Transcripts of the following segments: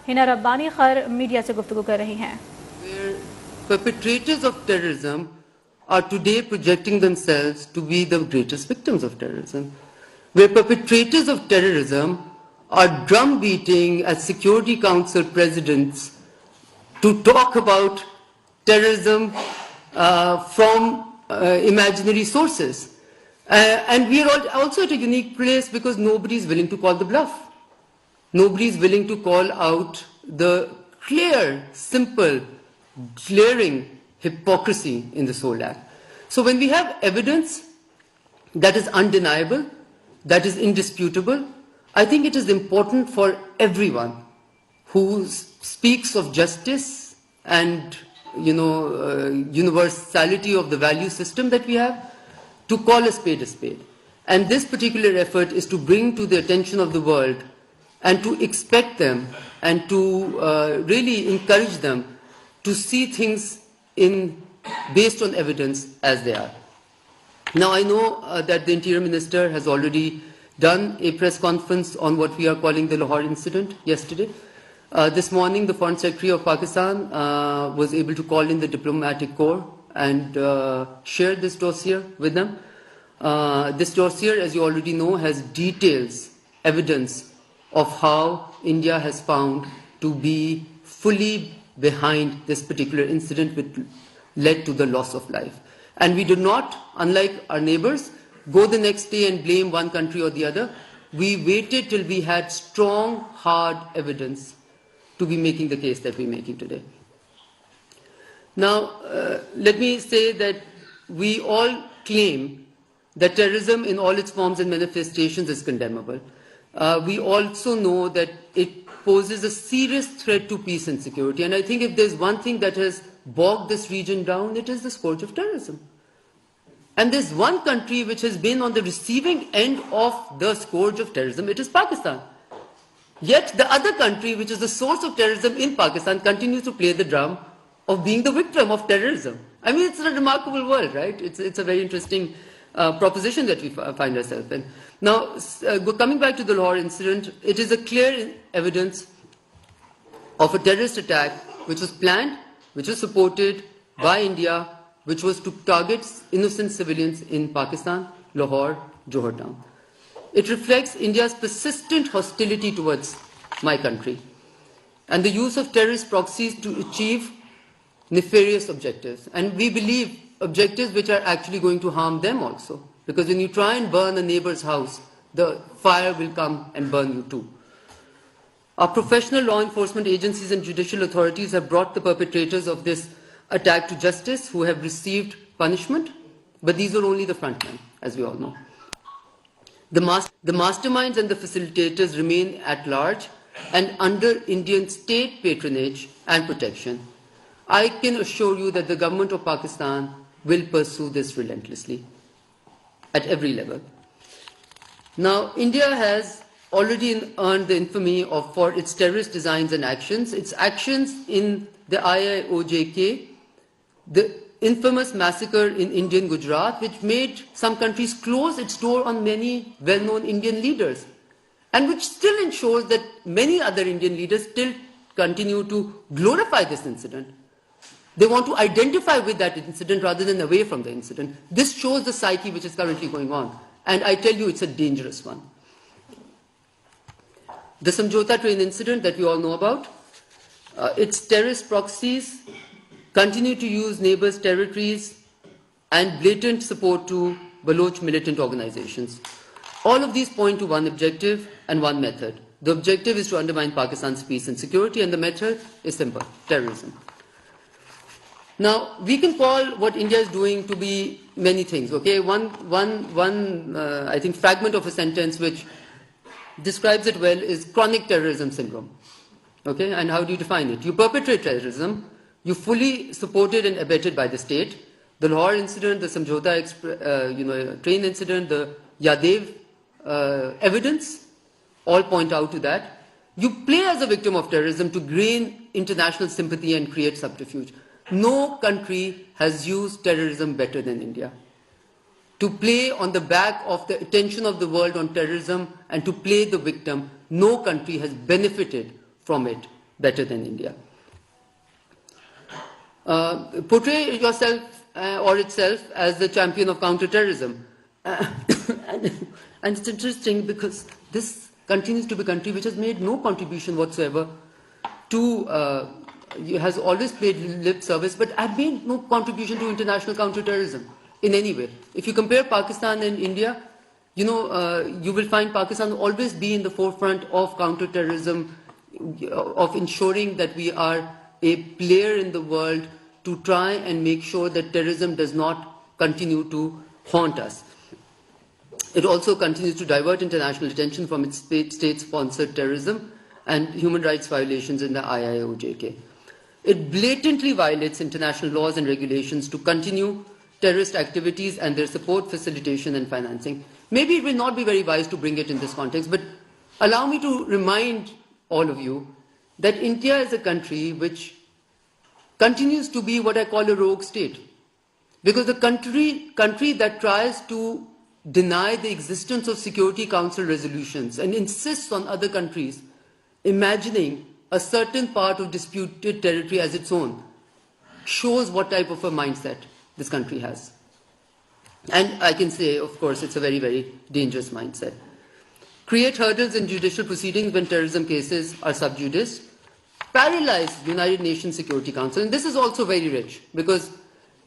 हिना रब्बानी खर मीडिया से गुफ्तगू कर रही हैं। Perpetrators of terrorism are today projecting themselves to be the greatest victims of terrorism. Where perpetrators of terrorism are drum beating as Security Council presidents to talk about terrorism from imaginary sources. And we are also at a unique place because nobody is willing to call the bluff. Nobody is willing to call out the clear, simple, glaring hypocrisy in this whole act. So when we have evidence that is undeniable, that is indisputable, I think it is important for everyone who speaks of justice and universality of the value system that we have to call a spade a spade. And this particular effort is to bring to the attention of the world and to expect them and to really encourage them to see things based on evidence as they are. Now I know that the Interior Minister has already done a press conference on what we are calling the Lahore incident yesterday. This morning the Foreign Secretary of Pakistan was able to call in the diplomatic corps and share this dossier with them. This dossier, as you already know, has details, evidence of how India has found to be fully behind this particular incident which led to the loss of life. And we did not, unlike our neighbors, go the next day and blame one country or the other. We waited till we had strong, hard evidence to be making the case that we're making today. Now, let me say that we all claim that terrorism in all its forms and manifestations is condemnable. We also know that it poses a serious threat to peace and security. And I think if there's one thing that has bogged this region down, it is the scourge of terrorism. And there's one country which has been on the receiving end of the scourge of terrorism, it is Pakistan. Yet the other country, which is the source of terrorism in Pakistan, continues to play the drum of being the victim of terrorism. I mean, it's a remarkable world, right? It's a very interesting proposition that we find ourselves in. Now, coming back to the Lahore incident, it is a clear evidence of a terrorist attack which was planned, which was supported by India, which was to target innocent civilians in Pakistan, Lahore, Johor Town. It reflects India's persistent hostility towards my country and the use of terrorist proxies to achieve nefarious objectives. And we believe objectives which are actually going to harm them also. Because when you try and burn a neighbor's house, the fire will come and burn you too. Our professional law enforcement agencies and judicial authorities have brought the perpetrators of this attack to justice who have received punishment, but these are only the frontmen, as we all know. The masterminds and the facilitators remain at large and under Indian state patronage and protection. I can assure you that the government of Pakistan will pursue this relentlessly at every level. Now, India has already earned the infamy for its terrorist designs and actions. Its actions in the IIOJK, the infamous massacre in Indian Gujarat, which made some countries close its door on many well-known Indian leaders, and which still ensures that many other Indian leaders still continue to glorify this incident. They want to identify with that incident rather than away from the incident. This shows the psyche which is currently going on. And I tell you, it's a dangerous one. The Samjhota train incident that we all know about, its terrorist proxies continue to use neighbors' territories and blatant support to Baloch militant organizations. All of these point to one objective and one method. The objective is to undermine Pakistan's peace and security, and the method is simple: terrorism. Now, we can call what India is doing to be many things, okay? I think, fragment of a sentence which describes it well is chronic terrorism syndrome, okay? And how do you define it? You perpetrate terrorism, you fully supported and abetted by the state. The Lahore incident, the Samjhota train incident, the Yadev evidence all point out to that. You play as a victim of terrorism to gain international sympathy and create subterfuge. No country has used terrorism better than India. To play on the back of the attention of the world on terrorism and to play the victim, no country has benefited from it better than India. Portray yourself or itself as the champion of counterterrorism. And it's interesting because this continues to be a country which has made no contribution whatsoever to, has always paid lip service, but have made no contribution to international counterterrorism in any way. If you compare Pakistan and India, you will find Pakistan always be in the forefront of counterterrorism, of ensuring that we are a player in the world to try and make sure that terrorism does not continue to haunt us. It also continues to divert international attention from its state-sponsored terrorism and human rights violations in the IIOJK. It blatantly violates international laws and regulations to continue terrorist activities and their support, facilitation and financing. Maybe it will not be very wise to bring it in this context, but allow me to remind all of you that India is a country which continues to be what I call a rogue state. Because the country that tries to deny the existence of Security Council resolutions and insists on other countries imagining a certain part of disputed territory as its own shows what type of a mindset this country has. And I can say, of course, it's a very, very dangerous mindset. Create hurdles in judicial proceedings when terrorism cases are sub judice. Paralyze United Nations Security Council. And this is also very rich because,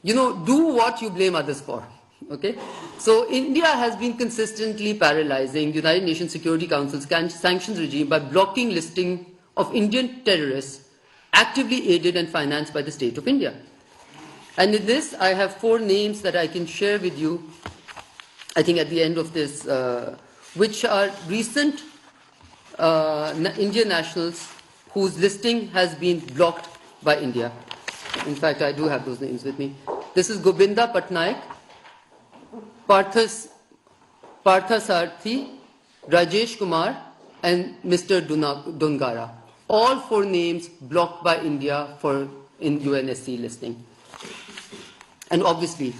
do what you blame others for. Okay? So India has been consistently paralyzing United Nations Security Council's sanctions regime by blocking listing of Indian terrorists actively aided and financed by the state of India. And in this, I have 4 names that I can share with you, I think at the end of this, which are recent Indian nationals whose listing has been blocked by India. In fact, I do have those names with me. This is Gobinda Patnaik, Parthasarthi, Rajesh Kumar, and Mr. Dungara. All 4 names blocked by India in UNSC listing. And obviously,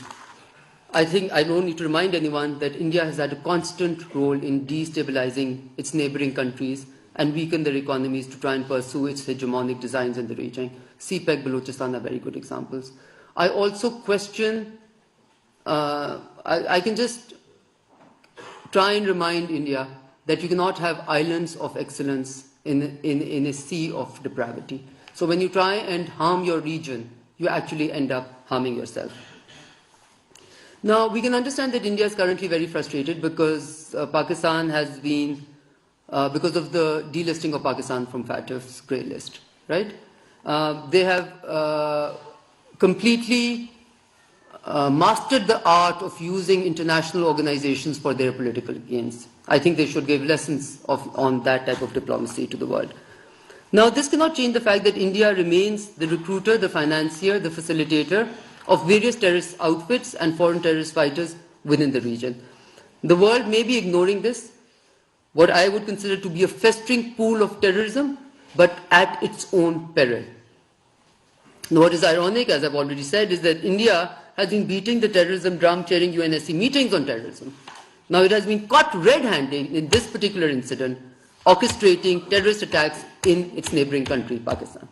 I think I don't need to remind anyone that India has had a constant role in destabilizing its neighboring countries and weaken their economies to try and pursue its hegemonic designs in the region. CPEC, Balochistan are very good examples. I also question, I can just try and remind India that you cannot have islands of excellence in a sea of depravity. So when you try and harm your region, you actually end up harming yourself. Now, we can understand that India is currently very frustrated because Pakistan has been, because of the delisting of Pakistan from FATF's grey list, right? They have completely mastered the art of using international organizations for their political gains. I think they should give lessons on that type of diplomacy to the world. Now, this cannot change the fact that India remains the recruiter, the financier, the facilitator of various terrorist outfits and foreign terrorist fighters within the region. The world may be ignoring this, what I would consider to be a festering pool of terrorism, but at its own peril. Now, what is ironic, as I've already said, is that India has been beating the terrorism drum, chairing UNSC meetings on terrorism. Now, it has been caught red-handed in this particular incident, orchestrating terrorist attacks in its neighboring country, Pakistan.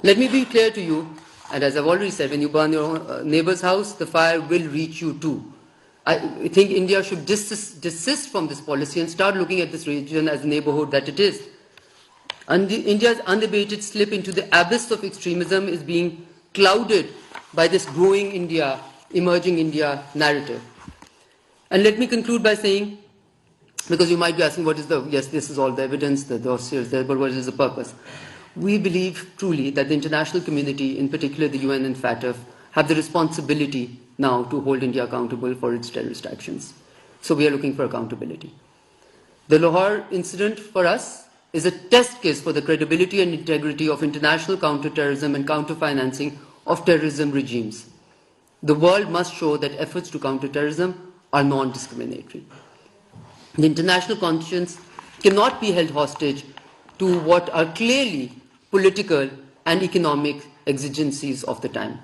Let me be clear to you, and as I've already said, when you burn your neighbor's house, the fire will reach you too. I think India should desist from this policy and start looking at this region as a neighborhood that it is. And India's unabated slip into the abyss of extremism is being clouded by this growing India, emerging India narrative. And let me conclude by saying, because you might be asking, what is yes, this is all the evidence, the dossier is there, but what is the purpose? We believe truly that the international community, in particular the UN and FATF, have the responsibility now to hold India accountable for its terrorist actions. So we are looking for accountability. The Lahore incident for us is a test case for the credibility and integrity of international counterterrorism and counter-financing of terrorism regimes. The world must show that efforts to counter terrorism are non-discriminatory. The international conscience cannot be held hostage to what are clearly political and economic exigencies of the time.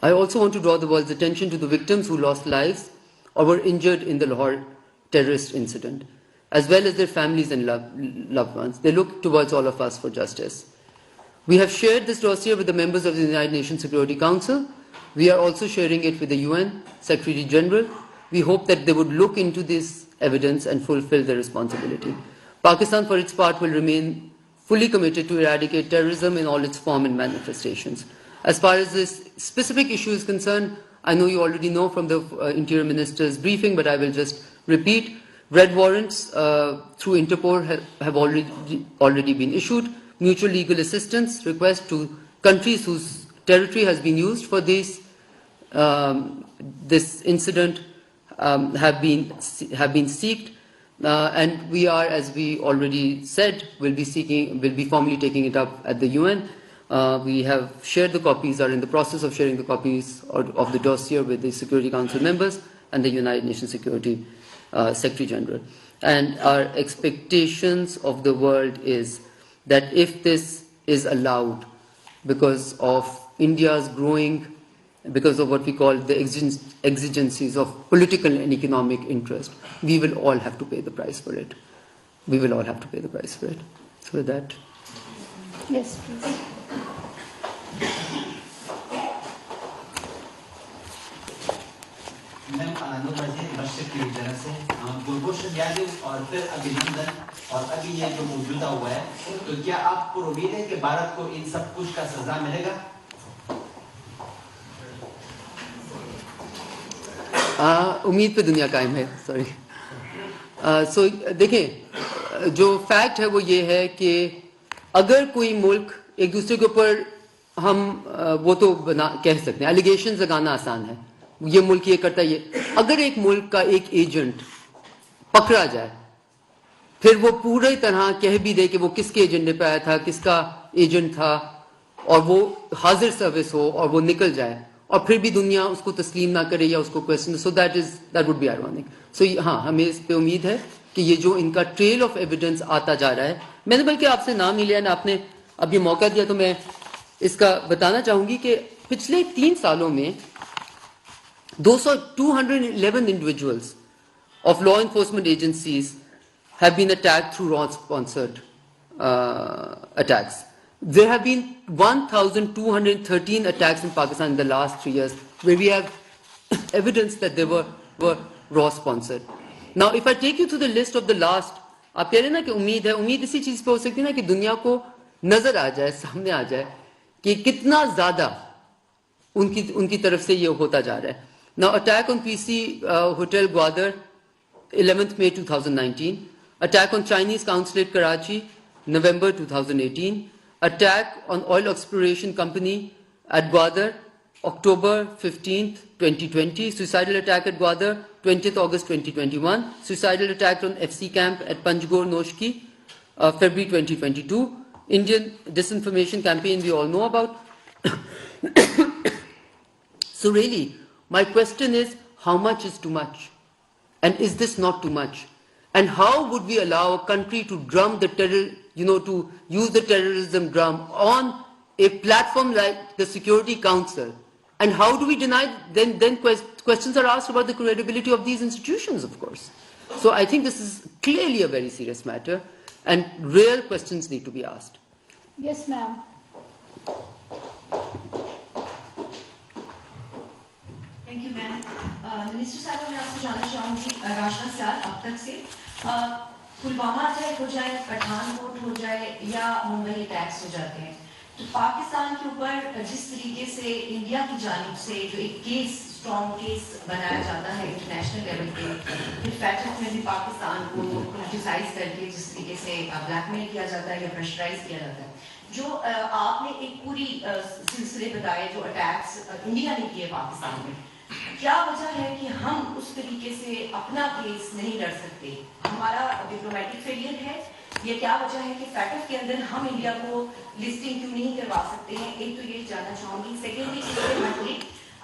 I also want to draw the world's attention to the victims who lost lives or were injured in the Lahore terrorist incident. as well as their families and loved ones. They look towards all of us for justice. We have shared this dossier with the members of the United Nations Security Council. We are also sharing it with the UN Secretary General. We hope that they would look into this evidence and fulfill their responsibility. Pakistan, for its part, will remain fully committed to eradicate terrorism in all its form and manifestations. As far as this specific issue is concerned, I know you already know from the Interior Minister's briefing, but I will just repeat. Red warrants through Interpol have already been issued. Mutual legal assistance requests to countries whose territory has been used for this incident have been sought, and we are, as we already said, will be formally taking it up at the UN. We have shared the copies, are in the process of sharing the copies of the dossier with the Security Council members and the United Nations Security Secretary General. And our expectations of the world is that if this is allowed, because of India's growing, because of what we call the exigencies of political and economic interest, we will all have to pay the price for it. We will all have to pay the price for it. So with that. Yes, please. Ma'am अनुवादित बशर की तरफ से गुलबोशन यादव और फिर अभिनंदन और अभी ये जो मौजूदा हुआ है, तो क्या आपको उम्मीद है कि भारत को इन सब कुछ का सजा मिलेगा? उम्मीद पे दुनिया कायम है, सॉरी। सो देखें, जो फैक्ट है वो ये है कि अगर कोई मुल्क एक दूसरे के ऊपर हम वो तो कह सकते हैं, एलिगेशन लगाना आसान है, ये मुल्क ये करता है, ये अगर एक मुल्क का एक एजेंट पकड़ा जाए, फिर वो पूरी तरह कह भी दे कि वो किसके एजेंडे पे आया था, किसका एजेंट था, और वो हाजिर सर्विस हो और वो निकल जाए, और फिर भी दुनिया उसको तस्लीम ना करे या उसको question, so that would be ironic. So हाँ, हमें इस पे उम्मीद है कि ये जो इनका ट्रेल ऑफ एविडेंस आता जा रहा है, मैंने बल्कि आपसे नाम नहीं लिया ना, आपने अब ये मौका दिया तो मैं इसका बताना चाहूंगी कि पिछले 3 सालों में 211 individuals of law enforcement agencies have been attacked through raw-sponsored attacks. There have been 1,213 attacks in Pakistan in the last 3 years, where we have evidence that they were raw-sponsored. Now, if I take you to the list of the last, आप कह रहे ना कि उम्मीद इसी चीज पे हो सकती है ना कि दुनिया को नजर आ जाए, सामने आ जाए कि कितना ज्यादा उनकी तरफ से ये होता जा रहा है। Now, attack on PC Hotel Gwadar, 11th May 2019. Attack on Chinese Consulate Karachi, November 2018. Attack on Oil Exploration Company at Gwadar, October 15th, 2020. Suicidal attack at Gwadar, 20th August 2021. Suicidal attack on FC camp at Panjgor Noshki, February 2022. Indian disinformation campaign we all know about. So really, my question is, how much is too much? And is this not too much? And how would we allow a country to drum the terror, to use the terrorism drum on a platform like the Security Council? And how do we deny, then questions are asked about the credibility of these institutions, of course. So I think this is clearly a very serious matter, and real questions need to be asked. Yes, ma'am. Thank you, ma'am. Minister साहब, मैं आपसे जानना चाहूँगी राशना साल अब तक से Pulwama attack हो जाए, पठानकोट हो जाए या मुंबई अटैक्स हो जाते हैं, तो पाकिस्तान के ऊपर जिस तरीके से इंडिया की जानिब से जो एक केस, स्ट्रॉन्ग केस बनाया जाता है इंटरनेशनल लेवल पे, फिर फैक्ट में भी पाकिस्तान को क्रिटिसाइज करके जिस तरीके से ब्लैकमेल किया जाता है या प्रेशराइज किया जाता है, जो आपने एक पूरी सिलसिले बताए जो अटैक्स इंडिया ने किए पाकिस्तान में, क्या वजह है कि हम उस तरीके से अपना केस नहीं लड़ सकते? हमारा डिप्लोमेटिक फेलियर है या क्या वजह है कि फैटफ के अंदर हम इंडिया को लिस्टिंग क्यों नहीं करवा सकते हैं? एक तो ये जानना चाहूंगी। सेकेंडली, इसके मतलब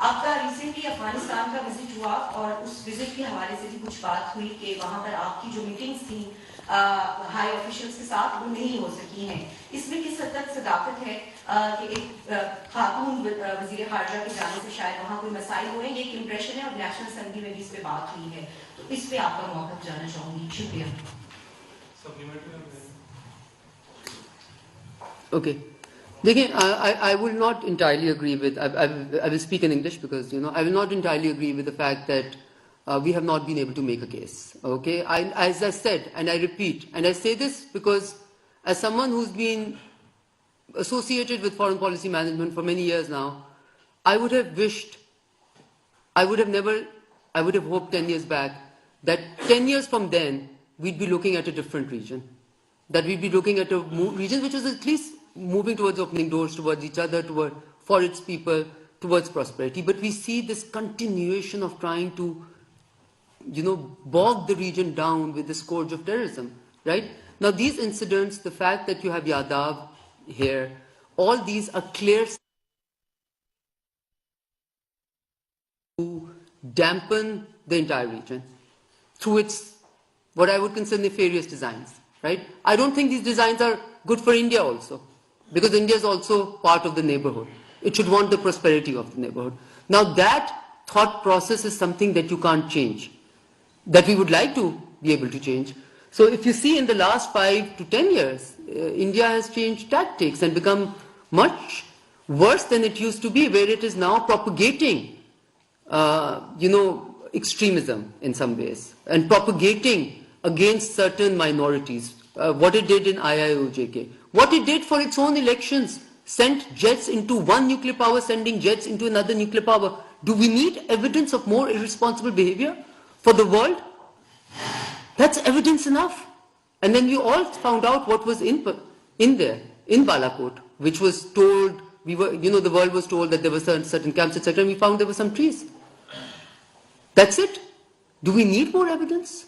आपका रिसेंटली अफगानिस्तान का विजिट हुआ और उस विजिट के हवाले से भी कुछ बात हुई कि वहां पर आपकी जो मीटिंग्स थी हाई ऑफिशियल्स के साथ वो नहीं हो सकी हैं। इसमें किस हद तक सदाकत है कि एक खातून वजीर खारजा के जाने से शायद वहाँ कोई मसाइल हुए, ये एक इम्प्रेशन है और नेशनल असेंबली में भी इस पे बात हुई है, तो इस पे आपका मौका जानना चाहूंगी। शुक्रिया। Okay. Again, I will not entirely agree with, I will speak in English because, I will not entirely agree with the fact that we have not been able to make a case. Okay. As I said, and I repeat, and I say this because as someone who's been associated with foreign policy management for many years now, I would have hoped 10 years back that 10 years from then, we'd be looking at a different region. That we'd be looking at a region which was at least moving towards opening doors towards each other, for its people, towards prosperity. But we see this continuation of trying to, bog the region down with the scourge of terrorism, right? Now these incidents, the fact that you have Yadav here, all these are clear to dampen the entire region through its, what I would consider nefarious designs, right? I don't think these designs are good for India also, because India is also part of the neighborhood. It should want the prosperity of the neighborhood. Now that thought process is something that you can't change, that we would like to be able to change. So if you see in the last 5 to 10 years, India has changed tactics and become much worse than it used to be, where it is now propagating extremism in some ways and propagating against certain minorities. What it did in IIOJK, what it did for its own elections, sent jets into one nuclear power, sending jets into another nuclear power. Do we need evidence of more irresponsible behavior for the world? That's evidence enough. And then we all found out what was in there, in Balakot, which was told, the world was told that there were certain camps, etc. And we found there were some trees. That's it. Do we need more evidence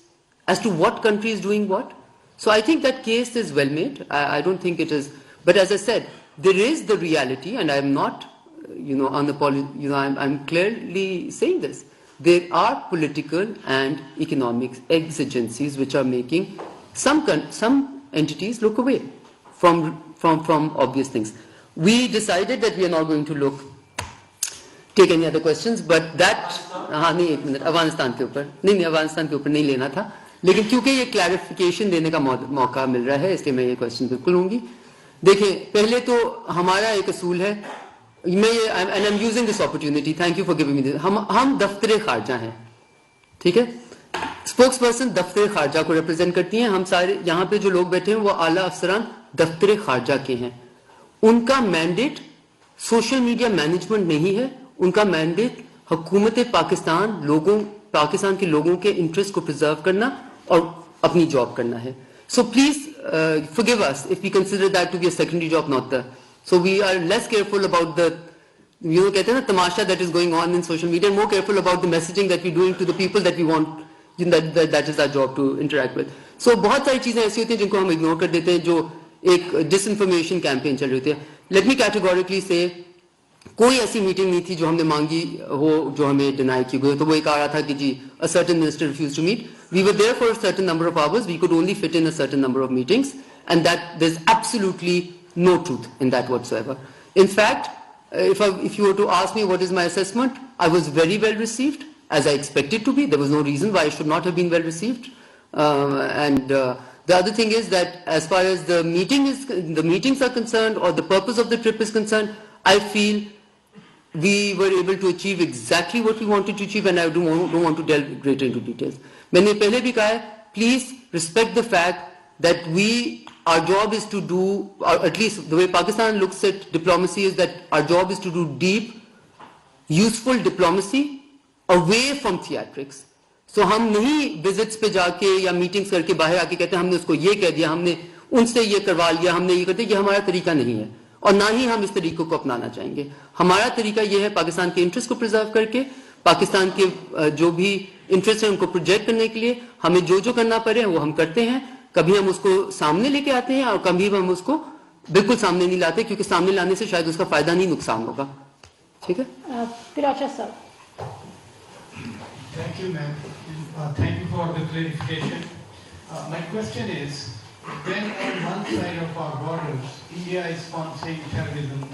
as to what country is doing what? So I think that case is well made. I don't think it is. But as I said, there is the reality, and I'm not, I'm clearly saying this. There are political and economic exigencies which are making some entities look away from obvious things. We decided that we are not going to take any other questions, but that नहीं एक minute Afghanistan के ऊपर नहीं लेना था, लेकिन क्योंकि ये क्लैरिफिकेशन देने का मौका मिल रहा है इसलिए मैं ये क्वेश्चन बिल्कुल लूंगी. देखिए पहले तो हमारा एक असूल है, मैं ये and I'm using this opportunity, thank you for giving me this. हम दफ्तर खारजा हैं, ठीक है, स्पोक्स पर्सन दफ्तर खारजा को रिप्रेजेंट करती हैं. हम सारे यहाँ पे जो लोग बैठे हैं वो आला अफसरान दफ्तर खारजा के हैं. उनका मैंडेट सोशल मीडिया मैनेजमेंट नहीं है, उनका मैंडेट हुकूमत पाकिस्तान के लोगों के इंटरेस्ट को प्रिजर्व करना और अपनी जॉब करना है. So please forgive us if we consider that to be a secondary job, not the. So we are less careful about the, कहते हैं ना तमाशा that is going on in social media, and more careful about the messaging that we're doing to the people that we want, that is our job to interact with. So बहुत सारी चीजें ऐसी होती हैं जिनको हम इग्नोर कर देते हैं, जो एक disinformation campaign चल रही होती है. Let me categorically say, कोई ऐसी मीटिंग नहीं थी जो हमने मांगी हो जो हमें डिनाई की गई. तो वो एक आ रहा था कि जी a certain minister refused to meet. We were there for a certain number of hours. We could only fit in a certain number of meetings, and that there's absolutely no truth in that whatsoever. In fact, if you were to ask me what is my assessment, I was very well received, as I expected to be. There was no reason why I should not have been well received. The other thing is that as far as the meetings are concerned, or the purpose of the trip is concerned, I feel we were able to achieve exactly what we wanted to achieve, and I don't want to delve greater into details. मैंने पहले भी कहा है, please respect the fact that our job is to do, or at least the way Pakistan looks at diplomacy is that our job is to do deep, useful diplomacy away from theatrics. So हम नहीं visits पे जाके या meetings करके बाहर आके कहते हैं हमने उसको ये कह दिया, हमने उनसे ये करवा लिया, हमने ये कर दिया. ये हमारा तरीका नहीं है और ना ही हम इस तरीकों को अपनाना चाहेंगे. हमारा तरीका ये है पाकिस्तान के इंटरेस्ट को प्रिजर्व करके, पाकिस्तान के जो भी इंटरेस्ट है उनको प्रोजेक्ट करने के लिए हमें जो करना पड़े वो हम करते हैं. कभी हम उसको सामने लेके आते हैं और कभी हम उसको बिल्कुल सामने नहीं लाते, क्योंकि सामने लाने से शायद उसका फायदा नहीं नुकसान होगा. ठीक है. Piracha sir. Thank you, ma'am. Thank you for the clarification. My question is, when on one side of our borders, India is sponsoring terrorism,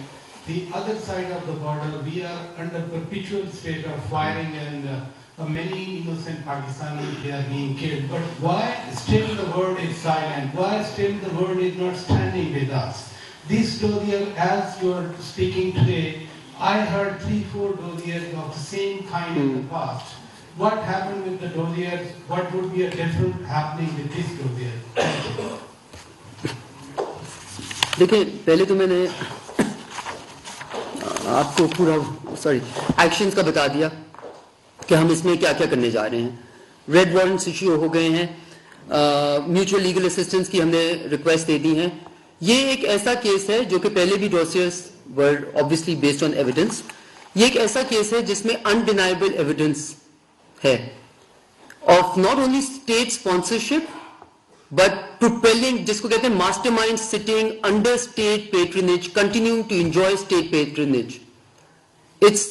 the other side of the border, we are under perpetual state of firing and many innocent Pakistanis, they are being killed. But why still the world is silent? Why still the world is not standing with us? This dossier, as you are speaking today, I heard 3-4 dossiers of the same kind in the past. What happened with the dossiers? What would be a different happening with this dossier? Thank you. देखिए, पहले तो मैंने आपको पूरा actions का बता दिया कि हम इसमें क्या क्या करने जा रहे हैं. रेड वारंट्स इश्यू हो गए हैं, म्यूचुअल लीगल असिस्टेंस की हमने रिक्वेस्ट दे दी हैं. ये एक ऐसा केस है जो कि पहले भी dossiers were obviously based on evidence. ये एक ऐसा केस है जिसमें अनडिनाइबल एविडेंस है of not only state sponsorship but propelling, जिसको कहते हैं mastermind sitting under state patronage, continuing to enjoy state patronage. It's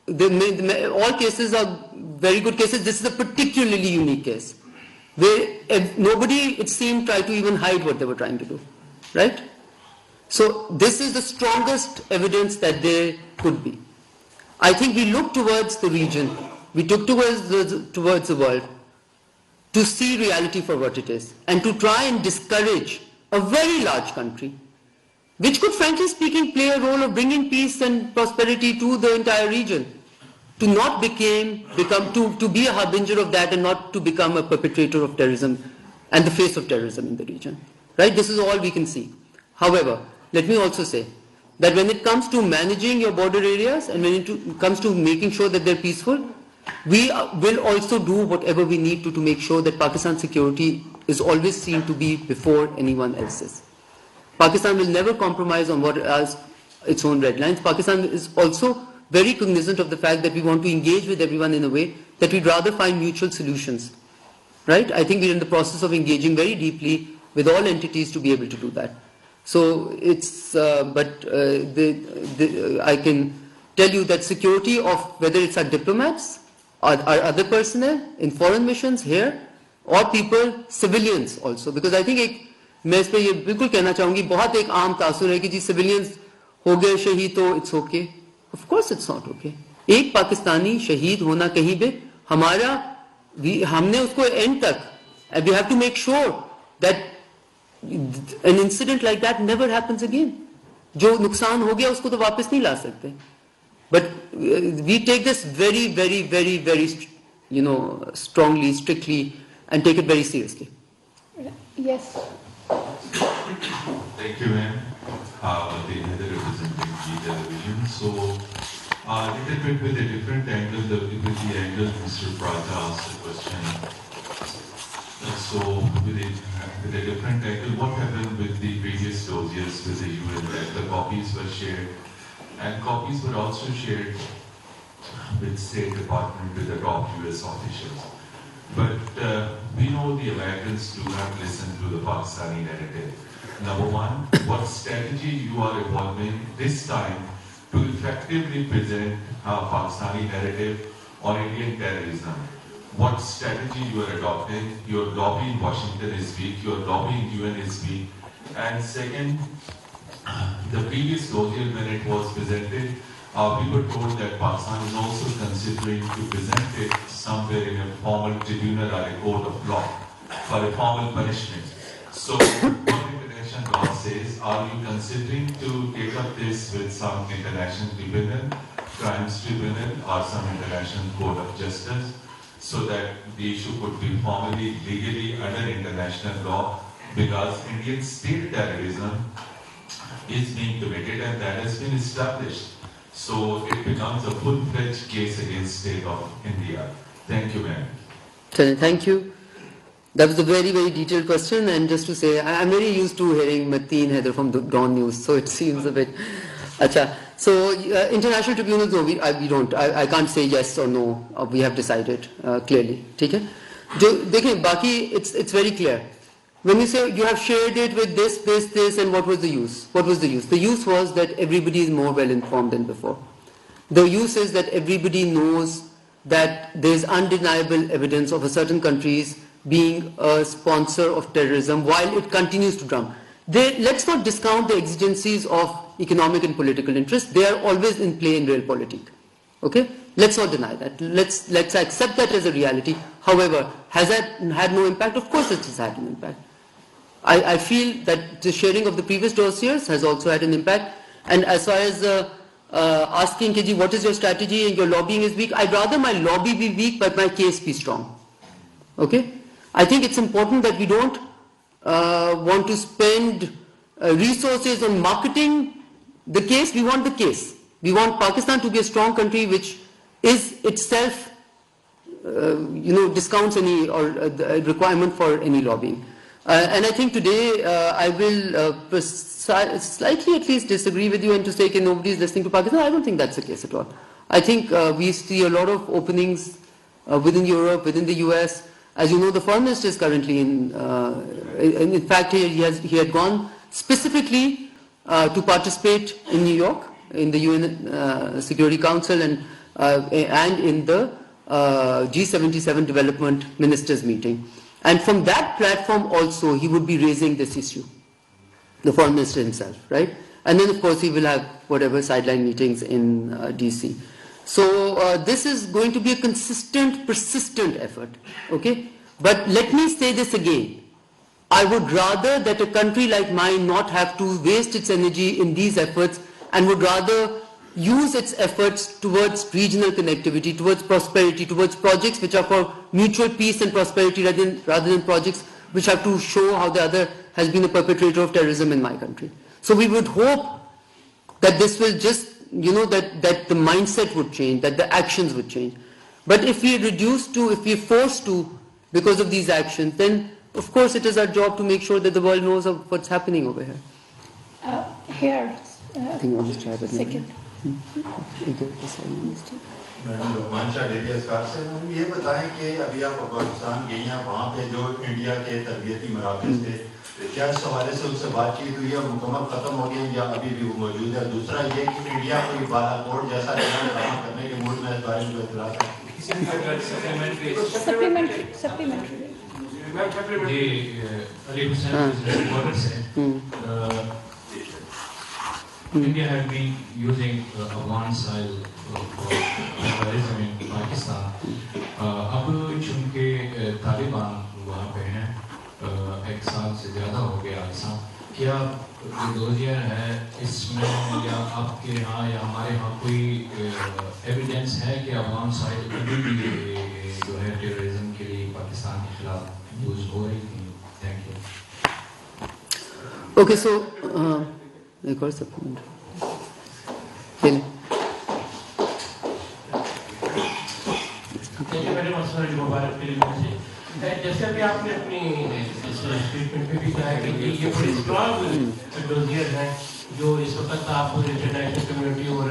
all cases are very good cases. This is a particularly unique case where nobody, it seemed, tried to even hide what they were trying to do, right? So this is the strongest evidence that there could be. I think we look towards the region, we took towards the world, to see reality for what it is and to try and discourage a very large country which could, frankly speaking, play a role of bringing peace and prosperity to the entire region, to not to be a harbinger of that and not to become a perpetrator of terrorism and the face of terrorism in the region, right? This is all we can see. However, let me also say that when it comes to managing your border areas and when it comes to making sure that they're peaceful, we will also do whatever we need to make sure that Pakistan's security is always seen to be before anyone else's. Pakistan will never compromise on what as its own red lines. Pakistan is also very cognizant of the fact that we want to engage with everyone in a way that we'd rather find mutual solutions, right? I think we're in the process of engaging very deeply with all entities to be able to do that. So it's, I can tell you that security of whether it's our diplomats, or other personnel in foreign missions here, or people, civilians also, because I think मैं इस पे ये बिल्कुल कहना चाहूँगी, बहुत एक आम तासुर है कि जी civilians हो गए शहीद तो it's okay. Of course it's not okay. एक पाकिस्तानी शहीद होना कहीं भी हमारा, हमने उसको end तक, and we have to make sure that an incident like that never happens again. जो नुकसान हो गया उसको तो वापस नहीं ला सकते. But we take this very, very, very, very, strongly, strictly, and take it very seriously. Yes. Thank you, ma'am. The other representing the television. So, a little bit with a different angle, with the angle Mr. Praja asked the question. So, with a different angle, what happened with the previous dossiers with the UN that the copies were shared? And copies were also shared with State Department, with the top US officials. But we know the Americans do not listen to the Pakistani narrative. Number one, what strategy you are evolving this time to effectively present a Pakistani narrative on Indian terrorism? What strategy you are adopting? Your lobby in Washington is weak, your lobby in UN is weak. And second, the previous dossier when it was presented, we were told that Pakistan is also considering to present it somewhere in a formal tribunal or a court of law for a formal punishment. So what international law says, are you considering to take up this with some international tribunal, crimes tribunal or some international court of justice so that the issue could be formally, legally under international law, because Indian state terrorism is being committed and that has been established. So it becomes a full-fledged case against state of India. Thank you, ma'am. Thank you. That was a very, very detailed question, and just to say, I'm very used to hearing Mateen Haider from Dawn News, so it seems a bit... Acha. So international tribunals, no, we don't. I can't say yes or no. We have decided clearly. Okay? It's very clear. When you say you have shared it with this, and what was the use? What was the use? The use was that everybody is more well informed than before. The use is that everybody knows that there is undeniable evidence of a certain country's being a sponsor of terrorism while it continues to drum. Let's not discount the exigencies of economic and political interests. They are always in play in realpolitik. Okay? Let's not deny that. Let's accept that as a reality. However, has that had no impact? Of course it has had an impact. I feel that the sharing of the previous dossiers has also had an impact. And as far as asking KG, what is your strategy and your lobbying is weak, I'd rather my lobby be weak but my case be strong. Okay? I think it's important that we don't want to spend resources on marketing the case. We want the case. We want Pakistan to be a strong country which is itself, discounts any or requirement for any lobbying. And I think today I will slightly at least disagree with you and to say that nobody is listening to Pakistan. I don't think that's the case at all. I think we see a lot of openings within Europe, within the US. As you know, the Foreign Minister is currently in fact he had gone specifically to participate in New York in the UN Security Council and in the G77 Development Ministers meeting. And from that platform also he would be raising this issue, the Foreign Minister himself, right? And then of course he will have whatever sideline meetings in DC. So this is going to be a consistent, persistent effort, okay? But let me say this again. I would rather that a country like mine not have to waste its energy in these efforts and would rather use its efforts towards regional connectivity, towards prosperity, towards projects which are for mutual peace and prosperity rather than projects which have to show how the other has been a perpetrator of terrorism in my country. So we would hope that this will just, that the mindset would change, that the actions would change. But if we if we are forced to because of these actions, then of course it is our job to make sure that the world knows of what's happening over here. Here, I think I'll just try that. second. Madam Lokman Shah daily अस्कार से madam ये बताएं कि अभी आप अफगानिस्तान गई हैं वहाँ पे जो इंडिया के तरबियती मराकज़ थे क्या इस हवाले से उनसे बातचीत हुई है और मुकम्मल ख़त्म हो गई या अभी भी वो मौजूद है? दूसरा ये कि इंडिया कोई बालाकोट जैसा निज़ाम कायम करने के मूड में इस बारे में इतलाह है? India has been using Afghan-style terrorism in Pakistan. अब चूँकि तालिबान वहाँ पे हैं, एक साल से ज़्यादा हो गया ऐसा, क्या दोजियर है इसमें या आपके यहाँ या हमारे यहाँ कोई एविडेंस है कि अफगान-स्टाइल अभी भी जो है टेररिज्म के लिए पाकिस्तान के खिलाफ यूज़ हो रही थी? Thank you. Okay, so एक और supplement. Thank you very much, sir. जैसे भी आपने अपनी स्टेटमेंट में भी कहा कि ये बड़ी स्ट्रॉन्ग डोजियर है जो इस वक्त आप इंटरनेशनल कम्युनिटी और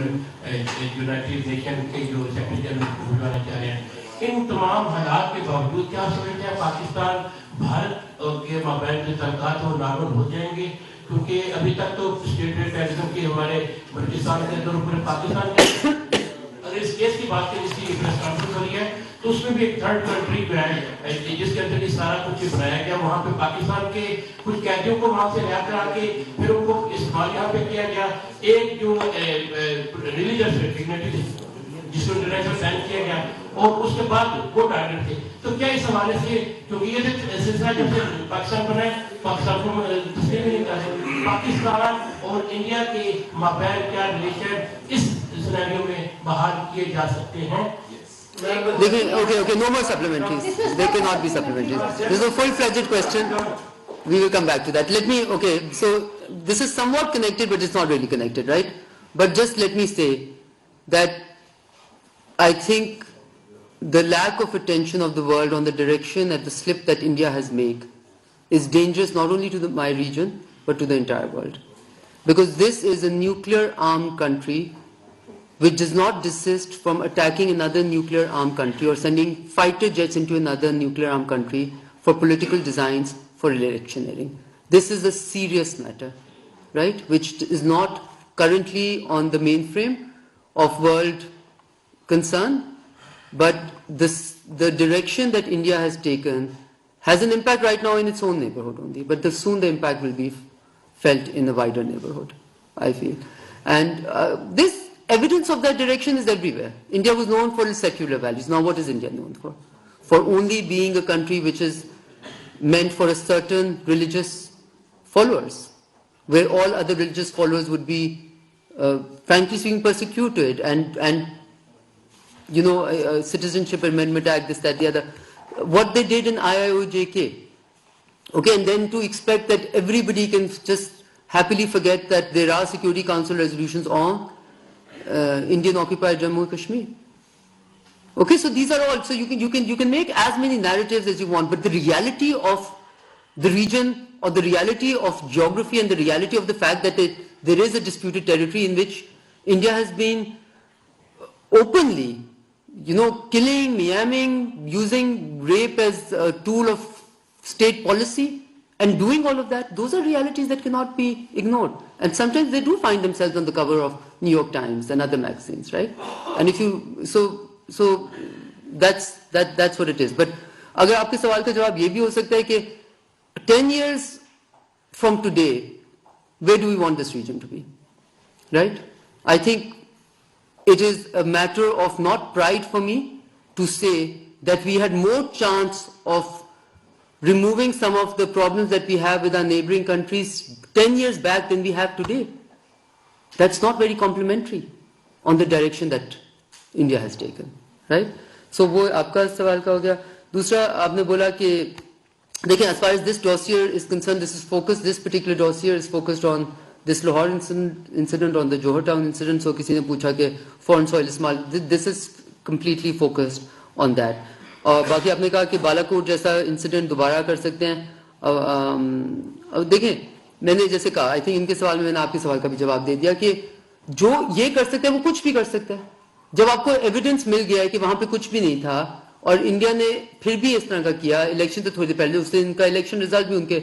यूनाइटेड नेशन के जो सेक्रेटरी जनरल बुलाना चाह रहे हैं, इन तमाम हालात के बावजूद क्या समझते हैं पाकिस्तान भारत के माबैन जो तल्कात और नागुन हो जाएंगे? क्योंकि अभी तक तो स्टेट टेररिज्म की हमारे बल्किस्तान के अंदर पूरे पाकिस्तान के अगर इस केस की बात करें इसकी प्रेस कॉन्फ्रेंस हुई है तो उसमें भी एक थर्ड कंट्री जो है जिसके अंदर ये सारा कुछ बनाया गया, वहाँ पे पाकिस्तान के कुछ कैदियों को वहाँ से ले कर आके फिर उनको इस्तेमाल यहाँ पे किया गया। एक जो रिलीजियस डिग्निटी जिसको इंटरनेशनल बैन किया गया और उसके बाद वो टारगेट थे। तो क्या इस हवाले से क्योंकि ये सिलसिला जब से पाकिस्तान बना है पाकिस्तान को तस्लीम नहीं कर रहे, पाकिस्तान और इंडिया के माबैन क्या रिलेशन इस सिनेरियो में बहाल किए जा सकते हैं? Okay, no more supplementaries. There cannot be supplementaries. This is a full-fledged question. We will come back to that. So this is somewhat connected, but it's not really connected, right? But just let me say that I think the lack of attention of the world on the direction and the slip that India has made is dangerous not only to my region, but to the entire world. Because this is a nuclear-armed country which does not desist from attacking another nuclear-armed country or sending fighter jets into another nuclear-armed country for political designs for electioneering. This is a serious matter, right, which is not currently on the mainframe of world concern, but the direction that India has taken has an impact right now in its own neighborhood only, but soon the impact will be felt in a wider neighborhood, I feel. And evidence of that direction is everywhere. India was known for its secular values. Now what is India known for? For only being a country which is meant for a certain religious followers, where all other religious followers would be, frankly speaking, persecuted, and Citizenship Amendment Act, this, that, the other. What they did in IIOJK, okay, and then to expect that everybody can just happily forget that there are Security Council resolutions on Indian occupied Jammu and Kashmir. Okay, so these are all. So you can make as many narratives as you want, but the reality of the region, or the reality of geography, and the reality of the fact that there is a disputed territory in which India has been openly, killing, maiming, using rape as a tool of state policy, and doing all of that, those are realities that cannot be ignored. And sometimes they do find themselves on the cover of New York Times and other magazines, right? And if you, so that's what it is. But अगर आपके सवाल का जवाब ये भी हो सकता है कि 10 years from today, where do we want this region to be, right? I think it is a matter of not pride for me to say that we had more chance of removing some of the problems that we have with our neighboring countries 10 years back than we have today. That's not very complimentary on the direction that India has taken, right? So वो आपका सवाल का हो गया. दूसरा आपने बोला कि देखिए, as far as this dossier is concerned, this particular dossier is focused on this Lahore incident, on the Johor Town incident. So किसी ने पूछा कि foreign soil इस्तेमाल, this is completely focused on that. और बाकी आपने कहा कि बालाकोट जैसा इंसिडेंट दोबारा कर सकते हैं. अब देखें, मैंने जैसे कहा, आई थिंक इनके सवाल में मैंने आपके सवाल का भी जवाब दे दिया कि जो ये कर सकते हैं वो कुछ भी कर सकता है. जब आपको एविडेंस मिल गया है कि वहां पे कुछ भी नहीं था और इंडिया ने फिर भी इस तरह का किया, इलेक्शन तो थोड़ी देर पहले उस दिन इनका इलेक्शन रिजल्ट भी उनके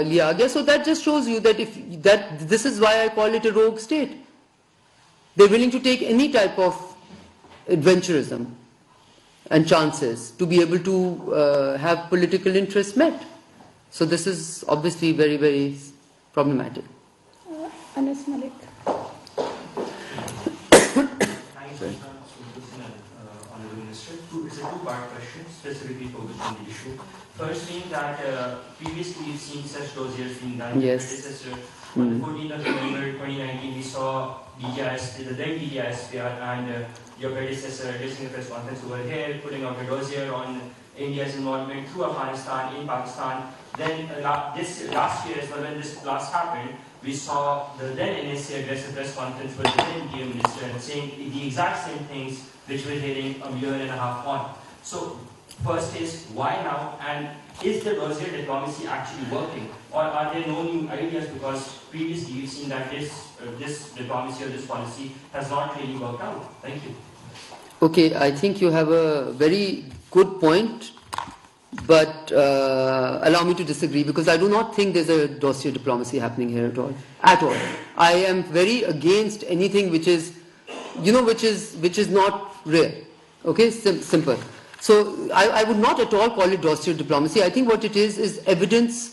लिए आ गया. So that just shows you that this is why I call it a rogue state. They are willing to take any type of adventurism and chances to be able to have political interests met. So this is obviously very, very problematic. Anas Malik. Honorable Minister, it's a two-part question, specifically focused on the issue. First being that previously we've seen such dossiers being done. Yes. On the 14th of November 2019, we saw DJIS, the then DJIS, and your predecessor addressing a press conference over here, putting out a dossier on India's involvement through Afghanistan in Pakistan. Then this last year as well, when this last happened, we saw the then NSA address a press conference with the then DM Minister and saying the exact same things which we're hearing a year and a half on. So first is, why now? And is the dossier diplomacy actually working? Or are there no new ideas? Because previously we've seen that this diplomacy or this policy has not really worked out. Thank you. Okay, I think you have a very good point, but allow me to disagree, because I do not think there's a dossier diplomacy happening here at all. At all. I am very against anything which is, which is not rare. Okay, simple. So I would not at all call it dossier diplomacy. I think what it is evidence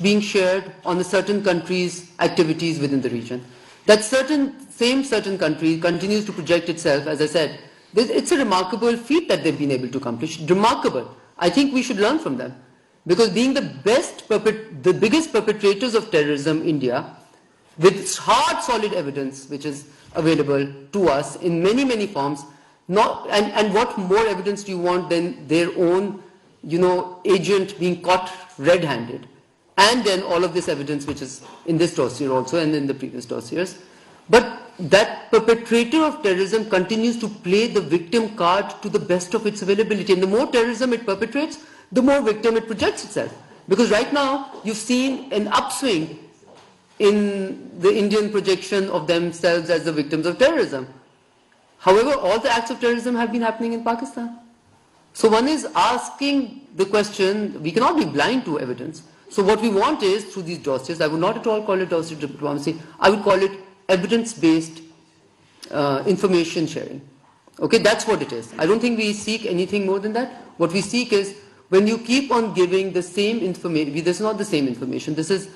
being shared on a certain country's activities within the region. That certain country continues to project itself, as I said. It's a remarkable feat that they've been able to accomplish. Remarkable. I think we should learn from them. Because being the biggest perpetrators of terrorism, India, with hard, solid evidence, which is available to us in many, many forms, and what more evidence do you want than their own, agent being caught red-handed? And then all of this evidence which is in this dossier also and in the previous dossiers. But that perpetrator of terrorism continues to play the victim card to the best of its availability. And the more terrorism it perpetrates, the more victim it projects itself. Because right now, you've seen an upswing in the Indian projection of themselves as the victims of terrorism. However, all the acts of terrorism have been happening in Pakistan. So one is asking the question, we cannot be blind to evidence. So what we want is, through these dossiers, I would not at all call it dossier diplomacy, I would call it evidence-based information sharing. Okay, that's what it is. I don't think we seek anything more than that. What we seek is, when you keep on giving the same information, this is not the same information, this is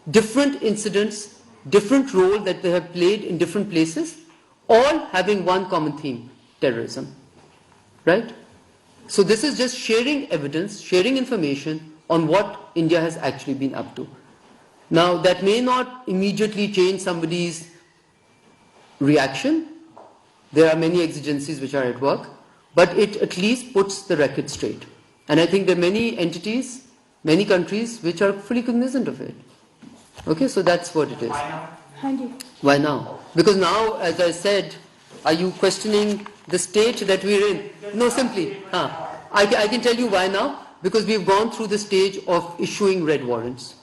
different incidents, different role that they have played in different places, all having one common theme: terrorism. Right? So this is just sharing evidence, sharing information on what India has actually been up to. Now, that may not immediately change somebody's reaction. There are many exigencies which are at work, but it at least puts the record straight. And I think there are many entities, many countries which are fully cognizant of it. Okay, so that's what it is. Why now? Because now, as I said, are you questioning the state that we're in? No, simply. I can tell you why now. Because we've gone through the stage of issuing red warrants.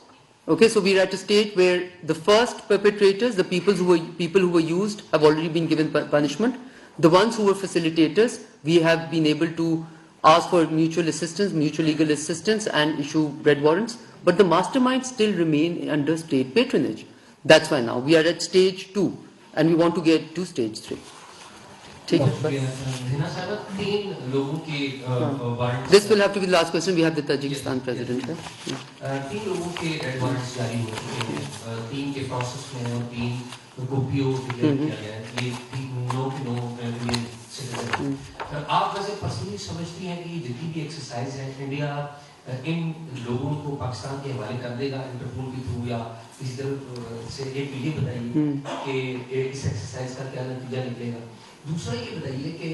Okay, so we're at a stage where the first perpetrators, the people who were used, have already been given punishment. The ones who were facilitators, we have been able to ask for mutual assistance, mutual legal assistance, and issue red warrants. But the masterminds still remain under state patronage. That's why now we are at stage 2, and we want to get to stage 3. This will have to be the last question. We have the Tajikistan president. तीन लोगों के red warrants जारी हो चुके हैं, 3 के process में हैं और 3 को पीओ डिक्लेयर किया गया है। ये 3 नो सिटीजन। आप वैसे पर्सनली समझती हैं कि ये जितनी भी एक्सरसाइज है, इंडिया इन लोगों को पाकिस्तान के हवाले कर देगा इंटरपोल के थ्रू, या इस तरह से? एक ये बताइए कि इस एक्सरसाइज का क्या नतीजा निकलेगा। दूसरा ये बताइए कि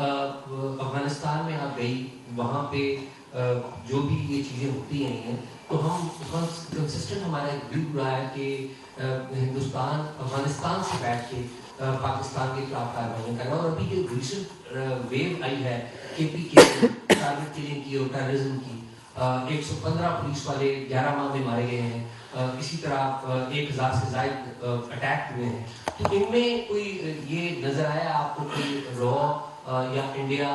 अफगानिस्तान में आप गई, वहाँ पे जो भी ये चीज़ें होती हैं, तो हम कंसिस्टेंट हमारा एक व्यू रहा है कि हिंदुस्तान अफगानिस्तान से बैठ के पाकिस्तान के खिलाफ कार्रवाई कर रहा है। और अभी जो रिसेंट वेव आई है KP के टारगेट किलिंग की और टेररिज्म की, 115 पुलिस वाले 11 माह में मारे गए हैं, इसी तरह 1000 से ज़ायद अटैक हुए हैं। तो इनमें कोई ये नजर आया आपको कि रॉ या इंडिया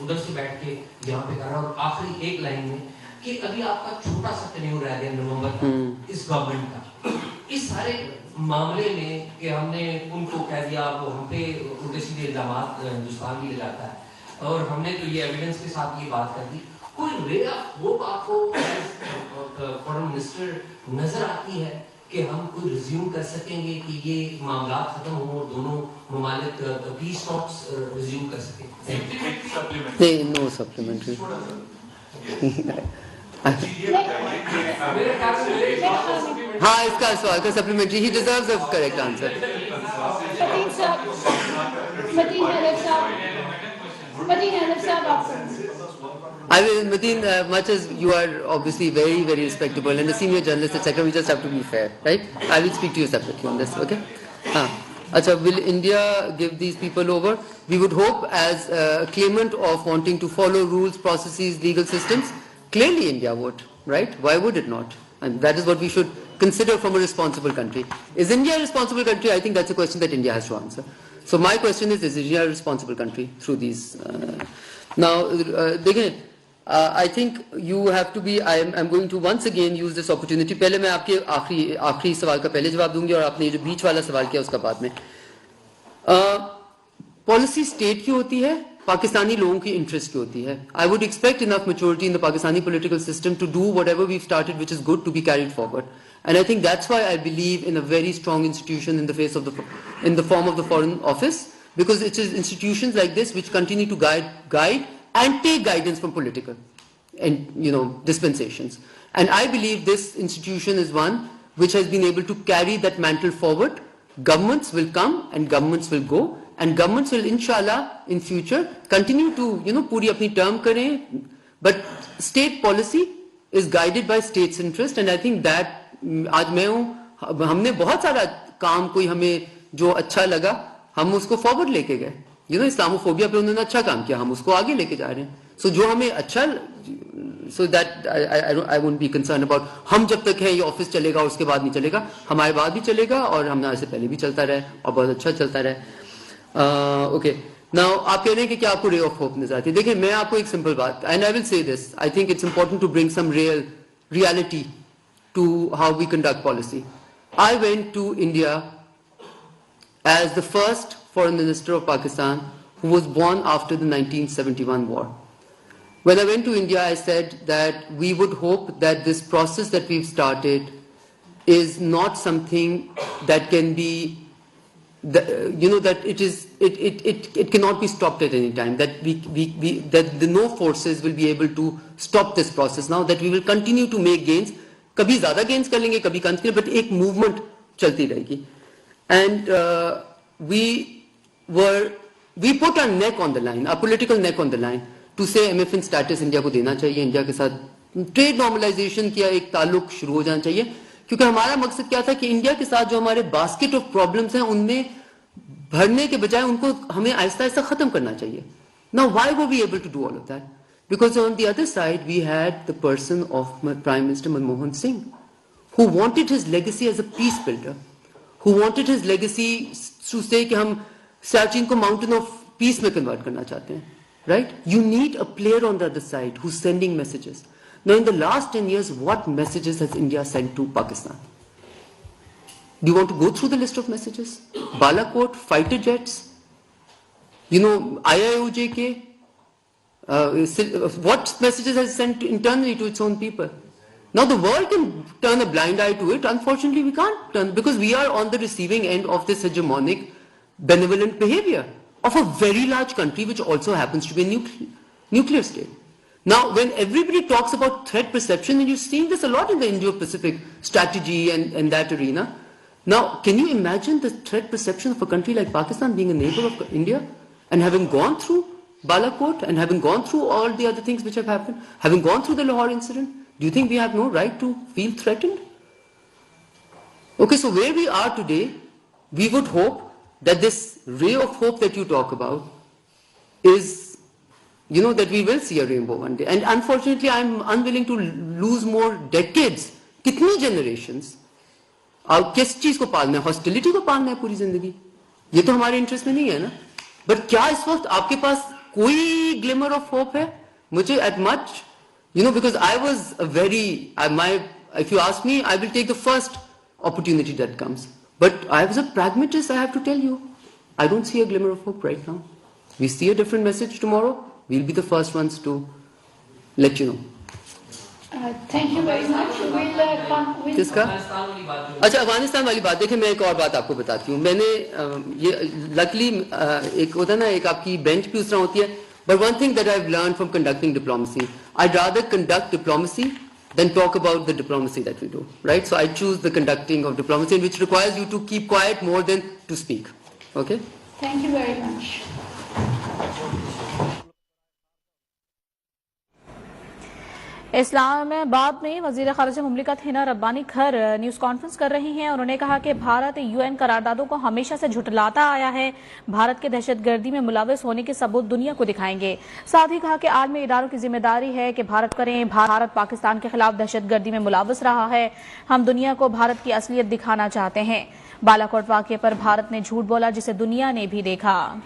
उधर से बैठ के यहाँ पे कर रहा है? और आखिरी एक लाइन में कि अभी आपका छोटा सा टेन्योर रह गया नवंबर तक इस गवर्नमेंट का, इस सारे मामले में कि हमने उनको कह दिया, वो हम पे उल्टे सीधे इल्जामात हिंदुस्तान भी लगाता है, और हमने तो ये एविडेंस के साथ ये बात कर दी, कोई रे ऑफ होप आपको फॉरेन मिनिस्टर नजर आती है कि हम कोई रिज्यूम कर सकेंगे कि ये मामला खत्म हो और दोनों ममालिक पीस टॉक्स रिज्यूम कर सकें? नहीं, नो सप्लीमेंट्री। हाँ, इसका सवाल का supplementary, he deserves a correct answer. I will, Mateen, much as you are obviously very, very respectable and a senior journalist, etc., we just have to be fair, right? I will speak to you separately on this, okay? Acha, will India give these people over? We would hope, as a claimant of wanting to follow rules, processes, legal systems, clearly India would, right? Why would it not? And that is what we should consider from a responsible country. Is India a responsible country? I think that's a question that India has to answer. So my question is India a responsible country through these? Now, again, I think you have to be, I'm going to once again use this opportunity. पहले मैं आपके आखिरी सवाल का पहले जवाब दूंगी और आपने जो बीच वाला सवाल किया उसका बाद में. पॉलिसी स्टेट की होती है, पाकिस्तानी लोगों की इंटरेस्ट की होती है. I would expect enough maturity in the Pakistani political system to do whatever we've started, which is good, to be carried forward. And I think that's why I believe in a very strong institution in the form of the Foreign Office, because it is institutions like this which continue to guide and take guidance from political and dispensations. And I believe this institution is one which has been able to carry that mantle forward. Governments will come and governments will go, and governments will inshallah in future continue to पूरी अपनी term करें, but state policy is guided by state's interest. And I think that आज मैं हूँ, हमने बहुत सारा काम कोई हमें जो अच्छा लगा हम उसको फॉरवर्ड लेके गए. इस्लामोफोबिया पे उन्होंने अच्छा काम किया, हम उसको आगे लेके जा रहे हैं. सो जो हमें अच्छा, so that I won't be concern about हम जब तक है ये ऑफिस चलेगा और उसके बाद नहीं चलेगा. हमारे बाद भी चलेगा और हमारे से पहले भी चलता रहे और बहुत अच्छा चलता रहे. ओके, नाउ आप कह रहे हैं कि क्या आपको रे ऑफ होप नजर आती है. देखिए, मैं आपको एक सिंपल बात, and I will say this, I think it's important to bring some reality to how we conduct policy. I went to India as the first foreign minister of Pakistan who was born after the 1971 war. When I went to India, I said that we would hope that this process that we've started is not something that can be that it cannot be stopped at any time, that that no forces will be able to stop this process now, that we will continue to make gains. कभी ज़्यादा gains कर लेंगे, कभी कम कर लेंगे, but एक movement चलती रहेगी. And we put our neck on the line, our political neck on the line, to say MFN status India को देना चाहिए, इंडिया के साथ ट्रेड नॉर्मलाइजेशन किया एक ताल्लुक शुरू हो जाना चाहिए, क्योंकि हमारा मकसद क्या था कि इंडिया के साथ जो हमारे बास्केट ऑफ प्रॉब्लम्स हैं उनमें भरने के बजाय उनको हमें आहिस्ता आहिस्ता खत्म करना चाहिए. Now why were we able to do all of that? Because on the other side we had the person of Prime Minister Manmohan Singh, who wanted his legacy as a peace builder, who wanted his legacy to say कि हम Siachen को mountain of peace में convert करना चाहते हैं, right? You need a player on the other side who's sending messages. Now, in the last 10 years, what messages has India sent to Pakistan? Do you want to go through the list of messages? Balakot, fighter jets, IIOJK. What messages has it sent internally to its own people? Now, the world can turn a blind eye to it. Unfortunately, we can't turn, because we are on the receiving end of this hegemonic, benevolent behavior of a very large country, which also happens to be a nuclear state. Now, when everybody talks about threat perception, and you're seeing this a lot in the Indo-Pacific strategy and that arena, now, can you imagine the threat perception of a country like Pakistan being a neighbor of India, and having gone through Balakot, and having gone through all the other things which have happened, having gone through the Lahore incident? Do you think we have no right to feel threatened? Okay, so where we are today, we would hope that this ray of hope that you talk about is, that we will see a rainbow one day. And unfortunately, I'm unwilling to lose more decades. कितनी generations? और किस चीज को पालना है? Hostility को पालना है पूरी जिंदगी? ये तो हमारे इंटरेस्ट में नहीं है ना? But क्या इस वक्त आपके पास कोई glimmer of hope है? मुझे at much, because I was a very, if you ask me, I will take the first opportunity that comes. But I was a pragmatist, I have to tell you. I don't see a glimmer of hope right now. We see a different message tomorrow. We'll be the first ones to let you know. Thank you very much. We'll come with... किसका? अच्छा, अफगानिस्तान वाली बात देखिए, मैं एक और बात आपको बताती हूँ. मैंने ये लकली एक होता है ना, एक आपकी बेंच भी उस तरह होती है. But one thing that I've learned from conducting diplomacy, I'd rather conduct diplomacy than talk about the diplomacy that we do, right? So I choose the conducting of diplomacy, which requires you to keep quiet more than to speak. Okay? Thank you very much. Islamabad में वजीर खारजा मुमलिकत हिना रब्बानी खर news conference कर रही हैं. उन्होंने कहा कि Bharat UN करारदादों को हमेशा से झुठलाता आया है. भारत के दहशतगर्दी में मुलविस होने के सबूत दुनिया को दिखाएंगे. साथ ही कहा कि आलमी इदारों की जिम्मेदारी है कि भारत करें. भारत पाकिस्तान के खिलाफ दहशतगर्दी में मुलविस रहा है. हम दुनिया को भारत की असलियत दिखाना चाहते हैं. बालाकोट वाक़े पर भारत ने झूठ बोला, जिसे दुनिया ने भी देखा.